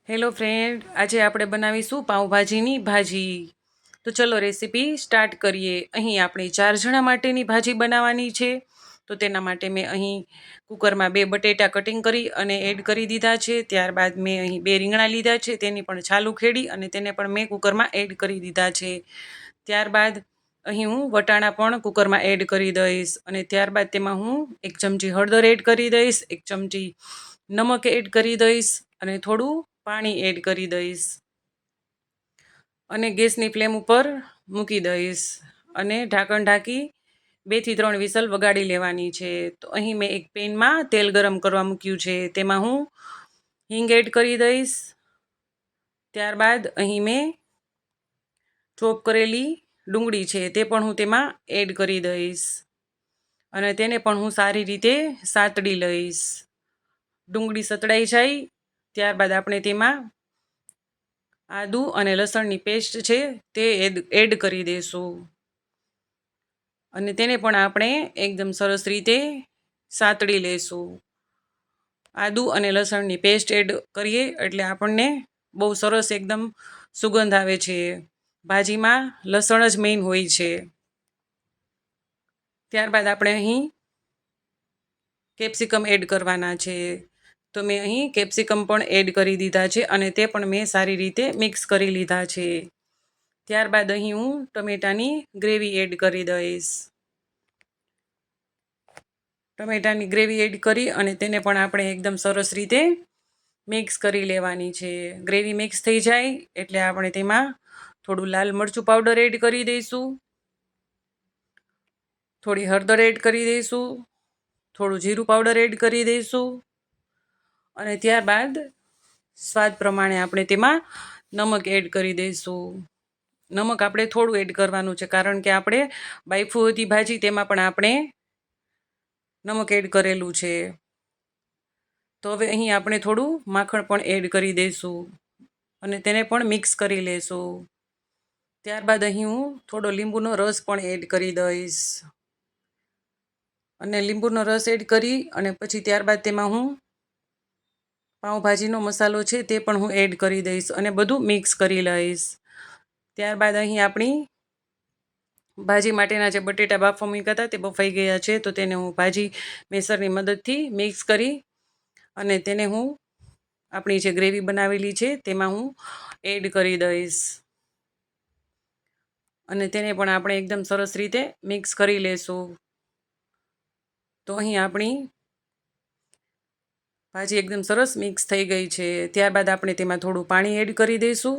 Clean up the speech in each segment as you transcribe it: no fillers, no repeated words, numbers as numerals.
Hello friend, આજે આપણે બનાવીશું પાઉંભાજીની ભાજી. તો ચલો રેસીપી સ્ટાર્ટ કરીએ. અહીં આપણે 4 જણા માટેની ભાજી બનાવવાની છે. તો તેના માટે મેં અહીં કુકરમાં 2 બટેટા કટિંગ કરી અને એડ કરી દીધા છે. ત્યારબાદ મેં અહીં 2 રીંગણા લીધા છે, તેની પણ છાલ ઉખેડી અને તેને પણ મેં કુકરમાં એડ કરી દીધા છે. ત્યારબાદ અહીં હું વટાણા પણ કુકરમાં એડ કરી દઈશ અને ત્યારબાદ તેમાં હું 1 ચમચી હળદર એડ કરી દઈશ, 1 ચમચી નમક એડ કરી દઈશ અને થોડું પાણી એડ કરી દઈશ અને ગેસની ફ્લેમ ઉપર મૂકી દઈશ અને ઢાંકણ ઢાંકી 2 થી 3 વિસલ વગાડી લેવાની છે. તો અહીં મેં એક પેનમાં તેલ ગરમ કરવા મૂક્યું છે, તેમાં હું હિંગ એડ કરી દઈશ. ત્યારબાદ અહીં મેં ચોપ કરેલી ડુંગળી છે તે પણ હું તેમાં એડ કરી દઈશ અને તેને પણ હું સારી રીતે સાતડી લઈશ. ડુંગળી સતળાઈ જાય ત્યારબાદ આપણે તેમાં આદુ અને લસણની પેસ્ટ છે તે એડ કરી દઈશું અને તેને પણ આપણે એકદમ સરસ રીતે સાતળી લઈશું. આદુ અને લસણની પેસ્ટ એડ કરીએ એટલે આપણને બહુ સરસ એકદમ સુગંધ આવે છે. ભાજીમાં લસણ જ મેઇન હોય છે. ત્યારબાદ આપણે અહીં કેપ્સિકમ એડ કરવાના છે. તો મેં અહીં કેપ્સિકમ પણ એડ કરી દીધા છે અને તે પણ મેં સારી રીતે મિક્સ કરી લીધા છે. ત્યારબાદ અહીં હું ટમેટાની ગ્રેવી એડ કરી દઈશ. ટમેટાની ગ્રેવી એડ કરી અને તેને પણ આપણે એકદમ સરસ રીતે મિક્સ કરી લેવાની છે. ગ્રેવી મિક્સ થઈ જાય એટલે આપણે તેમાં થોડું લાલ મરચું પાવડર એડ કરી દઈશું, થોડી હળદર એડ કરી દઈશું, થોડું જીરું પાવડર એડ કરી દઈશું અને ત્યારબાદ સ્વાદ પ્રમાણે આપણે તેમાં નમક એડ કરી દઈશું. નમક આપણે થોડું એડ કરવાનું છે કારણ કે આપણે બાયફું હતી ભાજી તેમાં પણ આપણે નમક એડ કરેલું છે. તો હવે અહીં આપણે થોડું માખણ પણ એડ કરી દઈશું અને તેને પણ મિક્સ કરી લઈશું. ત્યારબાદ અહીં હું થોડો લીંબુનો રસ પણ એડ કરી દઈશ અને લીંબુનો રસ એડ કરી અને પછી ત્યારબાદ તેમાં હું પાઉંભાજીનો મસાલો છે તે પણ હું એડ કરી દઈશ અને બધું મિક્સ કરી લઈશ. ત્યારબાદ અહીં આપણી ભાજી માટેના જે બટેટા બાફવા મૂક્યા હતા તે બફાઈ ગયા છે. તો તેને હું ભાજી મેસરની મદદથી મિક્સ કરી અને તેને હું આપણી જે ગ્રેવી બનાવેલી છે તેમાં હું એડ કરી દઈશ અને તેને પણ આપણે એકદમ સરસ રીતે મિક્સ કરી લેશું. તો અહીં આપણી ભાજી એકદમ સરસ મિક્સ થઈ ગઈ છે. ત્યારબાદ આપણે તેમાં થોડું પાણી એડ કરી દઈશું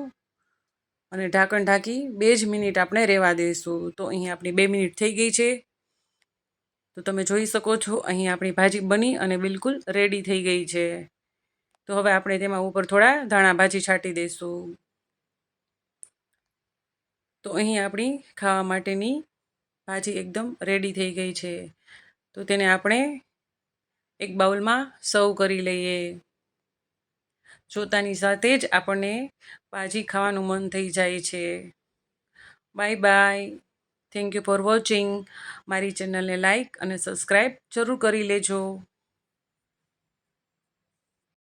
અને ઢાંકણ ઢાંકી 2 જ મિનિટ આપણે રહેવા દઈશું. તો અહીં આપણી 2 મિનિટ થઈ ગઈ છે. તો તમે જોઈ શકો છો અહીં આપણી ભાજી બની અને બિલકુલ રેડી થઈ ગઈ છે. તો હવે આપણે તેમાં ઉપર થોડા ધાણા ભાજી છાંટી દઈશું. તો અહીં આપણી ખાવા માટેની ભાજી એકદમ રેડી થઈ ગઈ છે. તો તેને આપણે એક બાઉલમાં સર્વ કરી લઈએ. જોતાની સાથે જ આપણને ભાજી ખાવાનું મન થઈ જાય છે. Bye bye. Thank you for watching. મારી ચેનલને લાઈક અને સબસ્ક્રાઈબ જરૂર કરી લેજો.